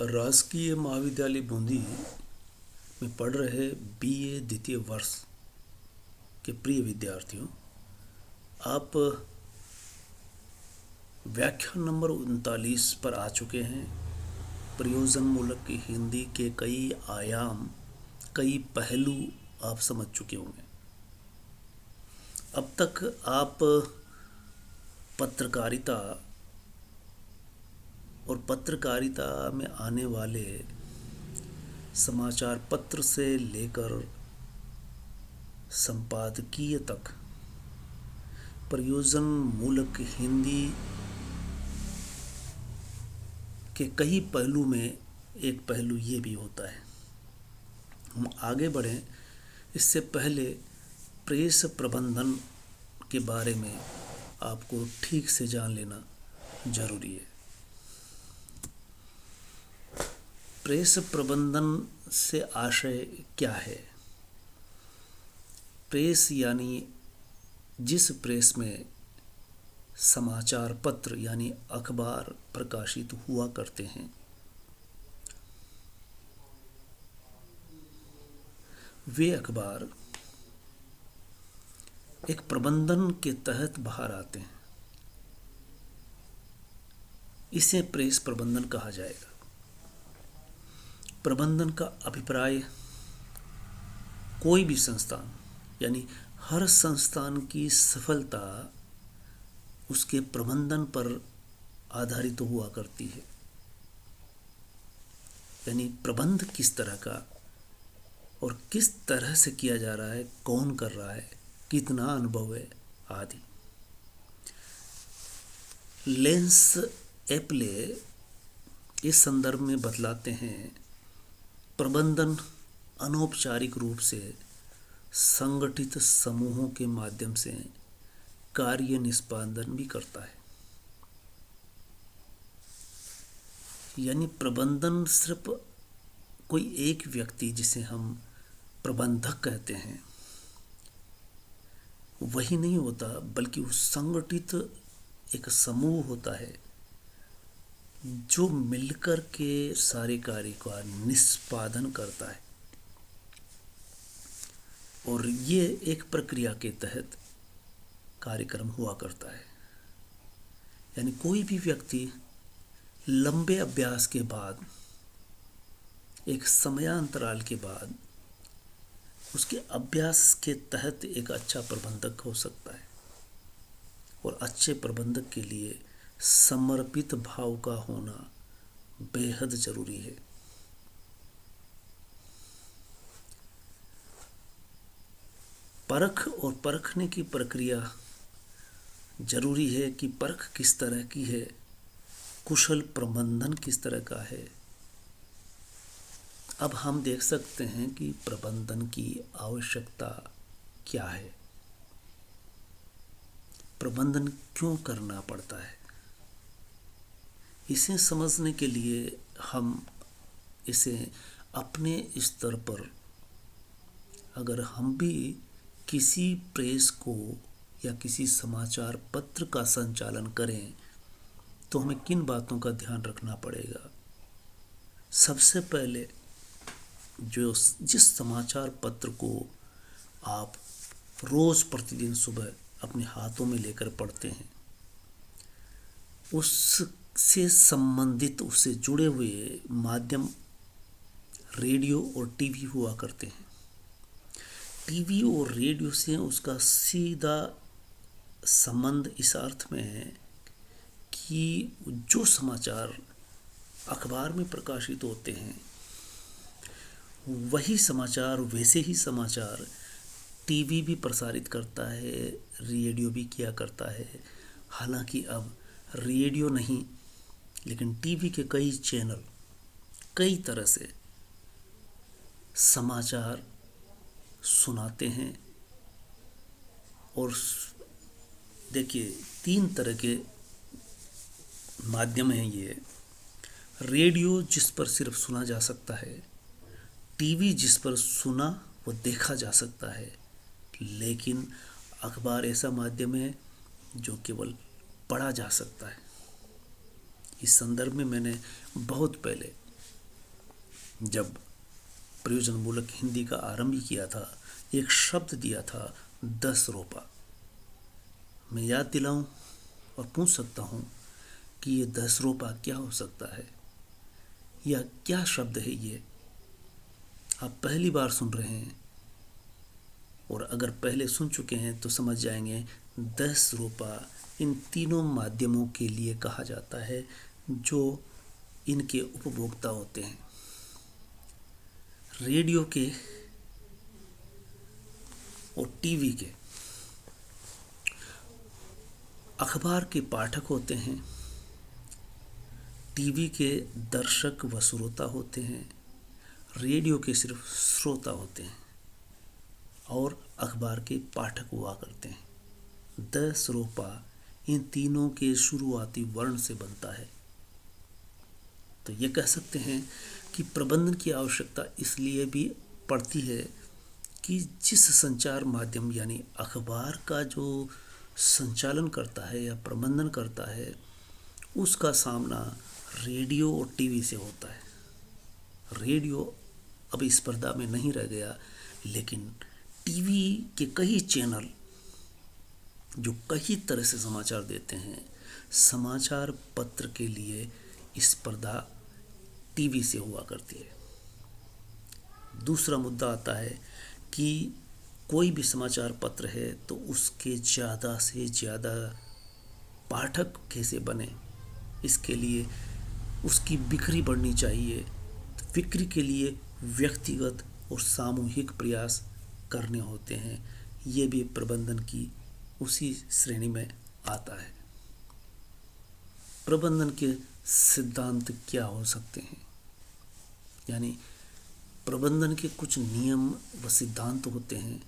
राजकीय महाविद्यालय बूंदी में पढ़ रहे बीए द्वितीय वर्ष के प्रिय विद्यार्थियों, आप व्याख्यान नंबर 39 पर आ चुके हैं। प्रयोजन मूलक की हिंदी के कई आयाम, कई पहलू आप समझ चुके होंगे। अब तक आप पत्रकारिता और पत्रकारिता में आने वाले समाचार पत्र से लेकर संपादकीय तक प्रयोजन मूलक हिंदी के कई पहलू में एक पहलू ये भी होता है। हम आगे बढ़ें इससे पहले प्रेस प्रबंधन के बारे में आपको ठीक से जान लेना जरूरी है। प्रेस प्रबंधन से आशय क्या है? प्रेस यानी जिस प्रेस में समाचार पत्र यानी अखबार प्रकाशित हुआ करते हैं, वे अखबार एक प्रबंधन के तहत बाहर आते हैं। इसे प्रेस प्रबंधन कहा जाएगा। प्रबंधन का अभिप्राय कोई भी संस्थान यानी हर संस्थान की सफलता उसके प्रबंधन पर आधारित हुआ करती है। यानी प्रबंध किस तरह का और किस तरह से किया जा रहा है, कौन कर रहा है, कितना अनुभव है आदि। लेंस एप्ले इस संदर्भ में बतलाते हैं, प्रबंधन अनौपचारिक रूप से संगठित समूहों के माध्यम से कार्य निष्पादन भी करता है। यानी प्रबंधन सिर्फ कोई एक व्यक्ति जिसे हम प्रबंधक कहते हैं वही नहीं होता, बल्कि उस संगठित एक समूह होता है जो मिलकर के सारे कार्य का निष्पादन करता है। और ये एक प्रक्रिया के तहत कार्यक्रम हुआ करता है। यानी कोई भी व्यक्ति लंबे अभ्यास के बाद, एक समयांतराल के बाद उसके अभ्यास के तहत एक अच्छा प्रबंधक हो सकता है। और अच्छे प्रबंधक के लिए समर्पित भाव का होना बेहद जरूरी है। परख और परखने की प्रक्रिया जरूरी है कि परख किस तरह की है, कुशल प्रबंधन किस तरह का है। अब हम देख सकते हैं कि प्रबंधन की आवश्यकता क्या है, प्रबंधन क्यों करना पड़ता है। इसे समझने के लिए हम इसे अपने स्तर पर, अगर हम भी किसी प्रेस को या किसी समाचार पत्र का संचालन करें तो हमें किन बातों का ध्यान रखना पड़ेगा। सबसे पहले जिस समाचार पत्र को आप रोज प्रतिदिन सुबह अपने हाथों में लेकर पढ़ते हैं, उससे संबंधित, उससे जुड़े हुए माध्यम रेडियो और टीवी हुआ करते हैं। टीवी और रेडियो से उसका सीधा संबंध इस अर्थ में है कि जो समाचार अखबार में प्रकाशित होते हैं वही समाचार, वैसे ही समाचार टीवी भी प्रसारित करता है, रेडियो भी किया करता है। हालांकि अब रेडियो नहीं, लेकिन टीवी के कई चैनल कई तरह से समाचार सुनाते हैं। और देखिए, 3 तरह के माध्यम हैं ये। रेडियो जिस पर सिर्फ सुना जा सकता है, टीवी जिस पर सुना व देखा जा सकता है, लेकिन अखबार ऐसा माध्यम है जो केवल पढ़ा जा सकता है। इस संदर्भ में मैंने बहुत पहले जब प्रयोजनमूलक हिंदी का आरंभ किया था, एक शब्द दिया था 10 रुपया। मैं याद दिलाऊं और पूछ सकता हूं कि ये 10 रुपया क्या हो सकता है, या क्या शब्द है ये। आप पहली बार सुन रहे हैं, और अगर पहले सुन चुके हैं तो समझ जाएंगे 10 रुपया इन तीनों माध्यमों के लिए कहा जाता है जो इनके उपभोक्ता होते हैं। रेडियो के और टीवी के, अखबार के पाठक होते हैं, टीवी के दर्शक व श्रोता होते हैं, रेडियो के सिर्फ श्रोता होते हैं, और अखबार के पाठक हुआ करते हैं। 10 रुपया इन तीनों के शुरुआती वर्ण से बनता है। तो ये कह सकते हैं कि प्रबंधन की आवश्यकता इसलिए भी पड़ती है कि जिस संचार माध्यम यानी अखबार का जो संचालन करता है या प्रबंधन करता है, उसका सामना रेडियो और टीवी से होता है। रेडियो अब इस स्पर्धा में नहीं रह गया, लेकिन टीवी के कई चैनल जो कई तरह से समाचार देते हैं, समाचार पत्र के लिए स्पर्धा टीवी से हुआ करती है। दूसरा मुद्दा आता है कि कोई भी समाचार पत्र है तो उसके ज़्यादा से ज़्यादा पाठक कैसे बने, इसके लिए उसकी बिक्री बढ़नी चाहिए। तो बिक्री के लिए व्यक्तिगत और सामूहिक प्रयास करने होते हैं। ये भी प्रबंधन की उसी श्रेणी में आता है। प्रबंधन के सिद्धांत क्या हो सकते हैं, यानी प्रबंधन के कुछ नियम व सिद्धांत होते हैं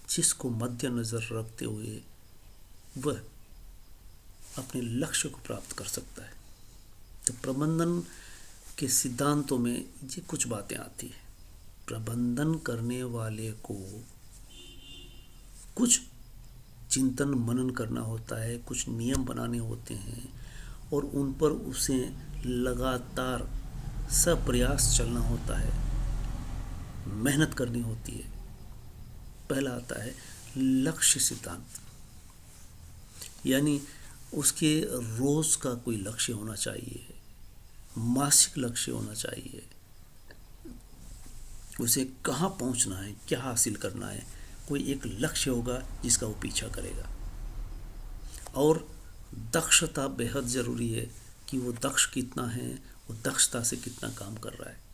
जिसको मद्देनजर रखते हुए वह अपने लक्ष्य को प्राप्त कर सकता है। तो प्रबंधन के सिद्धांतों में ये कुछ बातें आती हैं। प्रबंधन करने वाले को कुछ चिंतन मनन करना होता है, कुछ नियम बनाने होते हैं, और उन पर उसे लगातार सप्रयास चलना होता है, मेहनत करनी होती है। पहला आता है लक्ष्य सिद्धांत, यानी उसके रोज का कोई लक्ष्य होना चाहिए, मासिक लक्ष्य होना चाहिए, उसे कहाँ पहुँचना है, क्या हासिल करना है, कोई एक लक्ष्य होगा जिसका वो पीछा करेगा। और दक्षता बेहद ज़रूरी है कि वो दक्ष कितना है, वो दक्षता से कितना काम कर रहा है।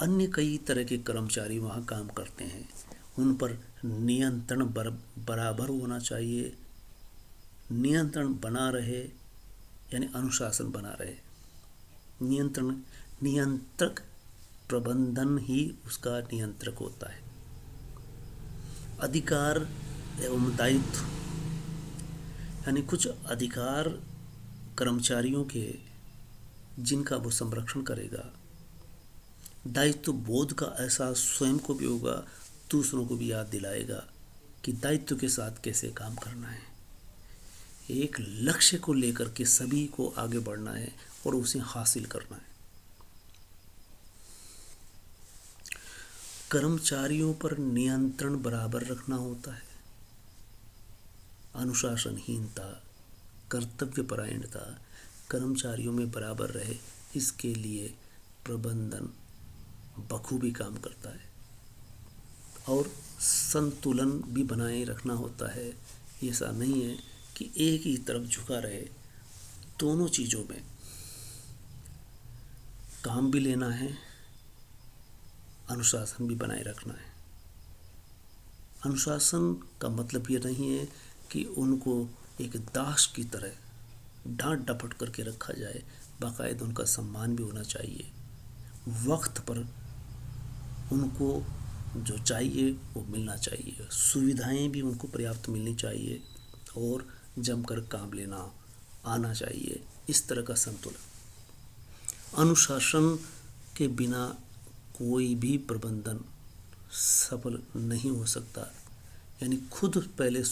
अन्य कई तरह के कर्मचारी वहाँ काम करते हैं, उन पर नियंत्रण बराबर होना चाहिए। नियंत्रण बना रहे यानी अनुशासन बना रहे। नियंत्रक प्रबंधन ही उसका नियंत्रक होता है। अधिकार एवं दायित्व, यानी कुछ अधिकार कर्मचारियों के जिनका वो संरक्षण करेगा। दायित्व बोध का एहसास स्वयं को भी होगा, दूसरों को भी याद दिलाएगा कि दायित्व के साथ कैसे काम करना है। एक लक्ष्य को लेकर के सभी को आगे बढ़ना है और उसे हासिल करना है। कर्मचारियों पर नियंत्रण बराबर रखना होता है। अनुशासनहीनता, कर्तव्यपरायणता कर्मचारियों में बराबर रहे, इसके लिए प्रबंधन बखूबी काम करता है। और संतुलन भी बनाए रखना होता है। ऐसा नहीं है कि एक ही तरफ झुका रहे, दोनों चीज़ों में काम भी लेना है, अनुशासन भी बनाए रखना है। अनुशासन का मतलब ये नहीं है कि उनको एक दास की तरह डांट डपट करके रखा जाए, बाकायदा उनका सम्मान भी होना चाहिए। वक्त पर उनको जो चाहिए वो मिलना चाहिए, सुविधाएं भी उनको पर्याप्त मिलनी चाहिए, और जमकर काम लेना आना चाहिए। इस तरह का संतुलन। अनुशासन के बिना कोई भी प्रबंधन सफल नहीं हो सकता, यानी खुद पहले